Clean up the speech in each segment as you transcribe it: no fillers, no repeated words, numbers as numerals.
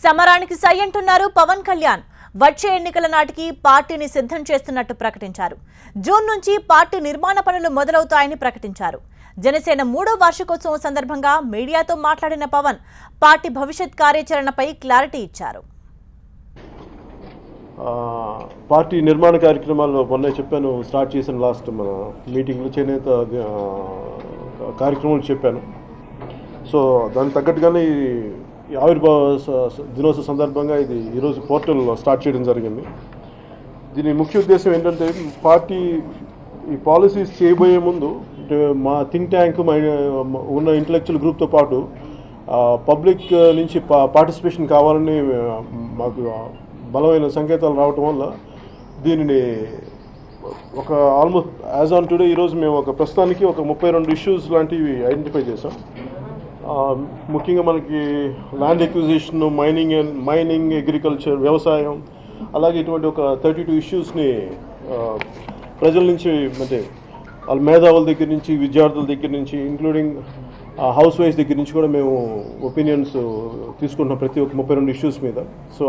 సమరానికి సై అంటున్నారు పవన్ కళ్యాణ్. వచ్చే ఎన్నికల నాటికి పార్టీని సిద్ధం చేస్తున్నట్టు ప్రకటించారు. జూన్ నుంచి పార్టీ నిర్మాణ పనులు మొదలవుతాయని ప్రకటించారు. జనసేన 3వ వార్షికోత్సవం సందర్భంగా మీడియాతో మాట్లాడిన పవన్ పార్టీ భవిష్యత్ కార్యాచరణపై క్లారిటీ ఇచ్చారు. పార్టీ నిర్మాణ కార్యక్రమాల్లో మొన్న చెప్పాను, స్టార్ట్ చేసిన లాస్ట్ మన మీటింగ్లో చేనేత కార్యక్రమాలు చెప్పాను. సో దానికి తగ్గట్టుగానే ఈ ఆవిర్భావ దినోత్సవ సందర్భంగా ఇది ఈరోజు పోర్టల్ స్టార్ట్ చేయడం జరిగింది. దీని ముఖ్య ఉద్దేశం ఏంటంటే పార్టీ ఈ పాలసీస్ చేయబోయే ముందు మా థింక్ ట్యాంక్ ఉన్న ఇంటలెక్చువల్ గ్రూప్తో పాటు పబ్లిక్ నుంచి పార్టిసిపేషన్ కావాలని మాకు బలమైన సంకేతాలు రావటం వల్ల దీనిని ఒక ఆల్మోస్ట్ యాజ్ ఆన్ టుడే ఈరోజు మేము ప్రస్తుతానికి 32 ఇష్యూస్ లాంటివి ఐడెంటిఫై చేసాం. ముఖ్యంగా మనకి ల్యాండ్ ఎక్విజిషన్, మైనింగ్, అగ్రికల్చర్, వ్యవసాయం, అలాగే ఇటువంటి 32 ఇష్యూస్ని ప్రజల నుంచి, అంటే వాళ్ళ మేధావుల దగ్గర నుంచి, విద్యార్థుల దగ్గర నుంచి, ఇంక్లూడింగ్ హౌస్ వైఫ్స్ దగ్గర నుంచి కూడా మేము ఒపీనియన్స్ తీసుకుంటున్నాం ప్రతి 32 ఇష్యూస్ మీద. సో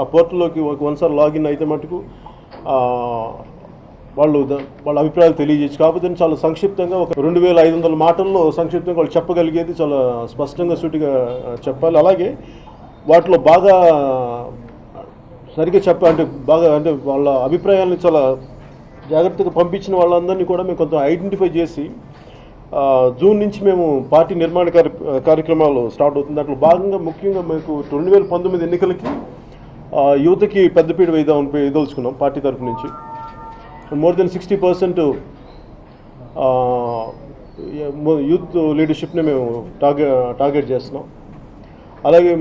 ఆ పోర్టల్లోకి ఒకసారి లాగిన్ అయితే మటుకు వాళ్ళ అభిప్రాయాలు తెలియజేయచ్చు. కాకపోతే చాలా సంక్షిప్తంగా 2500 మాటల్లో సంక్షిప్తంగా వాళ్ళు చెప్పగలిగేది చాలా స్పష్టంగా సూటిగా చెప్పాలి. అలాగే వాటిలో బాగా సరిగ్గా అంటే వాళ్ళ అభిప్రాయాలను చాలా జాగ్రత్తగా పంపించిన వాళ్ళందరినీ కూడా మేము కొంత ఐడెంటిఫై చేసి జూన్ నుంచి మేము పార్టీ నిర్మాణ కార్యక్రమాలు స్టార్ట్ అవుతుంది. దాంట్లో భాగంగా ముఖ్యంగా మీకు 2019 ఎన్నికలకి యువతకి పెద్దపీట వేయదలుచుకున్నాం పార్టీ తరఫు నుంచి. మోర్ దెన్ 60% యూత్ లీడర్షిప్ని మేము టార్గెట్ చేస్తున్నాం. అలాగే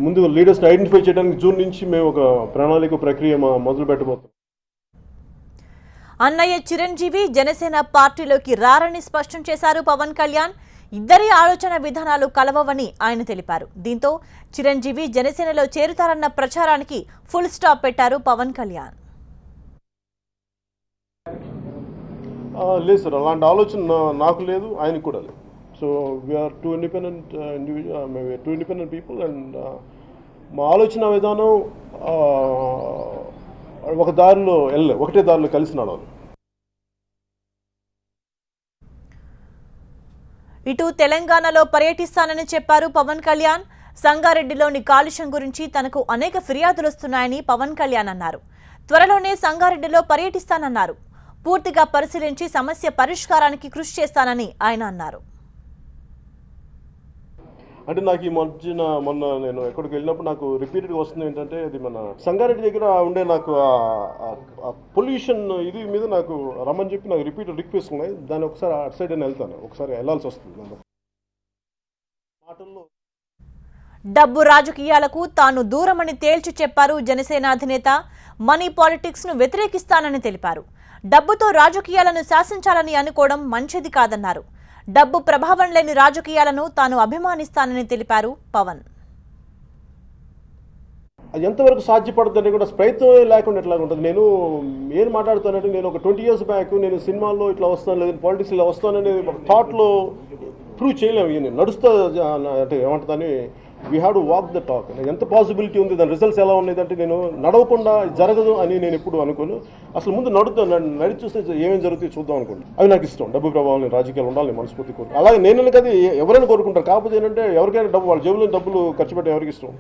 ముందు లీడర్స్ని ఐడెంటిఫై చేయడానికి జూన్ నుంచి మేము ఒక ప్రణాళిక ప్రక్రియ మొదలు పెట్టబోతున్నాం. అన్నయ్య చిరంజీవి జనసేన పార్టీలోకి రారని స్పష్టం చేశారు పవన్ కళ్యాణ్. ఇద్దరి ఆలోచన విధానాలు కలవవని ఆయన తెలిపారు. దీంతో చిరంజీవి జనసేనలో చేరుతారన్న ప్రచారానికి ఫుల్ స్టాప్ పెట్టారు పవన్ కళ్యాణ్. లేదు సార్, అలాంటి ఆలోచన నాకు లేదు, ఆయనకు కూడా లేదు. So we're two independent people and మా ఆలోచన విధానం ఒకటే దారిలో కలిసి నడవాలి. ఇటు తెలంగాణలో పర్యటిస్తానని చెప్పారు పవన్ కళ్యాణ్. సంగారెడ్డిలోని కాలుష్యం గురించి తనకు అనేక ఫిర్యాదులు వస్తున్నాయని పవన్ కళ్యాణ్ అన్నారు. త్వరలోనే సంగారెడ్డిలో పర్యటిస్తానన్నారు. పూర్తిగా పరిశీలించి సమస్య పరిష్కారానికి కృషి చేస్తానని ఆయన అన్నారు. అంటే నాకు ఈ మొన్న నేను ఎక్కడికి వెళ్ళినప్పుడు నాకు రిపీటెడ్గా వస్తుంది ఏంటంటే, అది మన సంగారెడ్డి దగ్గర ఉండే నాకు పొల్యూషన్ ఇది మీద నాకు రమ్మని చెప్పి నాకు రిపీటెడ్ రిక్వెస్ట్ ఉన్నాయి. దాన్ని ఒకసారి అటు సైడ్ అని వెళ్తాను, ఒకసారి వెళ్ళాల్సి వస్తుంది. మాటల్లో డబ్బు రాజకీయాలకు తాను దూరమని తేల్చి చెప్పారు జనసేన అధినేత. మనీ పాలిటిక్స్ ను వ్యతిరేకిస్తానని తెలిపారు. డబ్బుతో రాజకీయాలను శాసించాలని అనుకోవడం మంచిది కాదన్నారు. డబ్బు ప్రభావం లేని రాజకీయాలను తాను అభిమానిస్తానని తెలిపారు పవన్. అది ఎంతవరకు సాధ్యపడుతుందని కూడా ప్రయత్నం లేకుండా ఎట్లా ఉంటుంది. నేను ఏం మాట్లాడుతానంటే, నేను 20 years బ్యాక్ నేను సినిమాల్లో ఇట్లా వస్తాను, లేదా పాలిటిక్స్ ఇలా వస్తానని ఒక థాట్లో ప్రూవ్ చేయలేము. నేను నడుస్తా అంటే ఏమంటుందని we have to walk the talk. ఎంత పాసిబిలిటీ ఉంది, దాని రిజల్ట్స్ ఎలా ఉన్నాయంటే నేను నడవకుండా జరగదు అని నేను ఎప్పుడు అనుకోను. అసలు ముందు నడిచి చూస్తే ఏమేమి జరుగుతాయో చూద్దాం అనుకోండి. అవి నాకు ఇష్టం. డబ్బు ప్రభావం రాజకీయాలు ఉండాలి మనస్ఫూర్తి కోరు. అలాగే నేను కదా ఎవరైనా కోరుకుంటారు. కాకపోతే ఏంటంటే ఎవరికైనా డబ్బు వాళ్ళ జేబులో డబ్బులు ఖర్చు పెట్టే ఎవరికి ఇష్టం.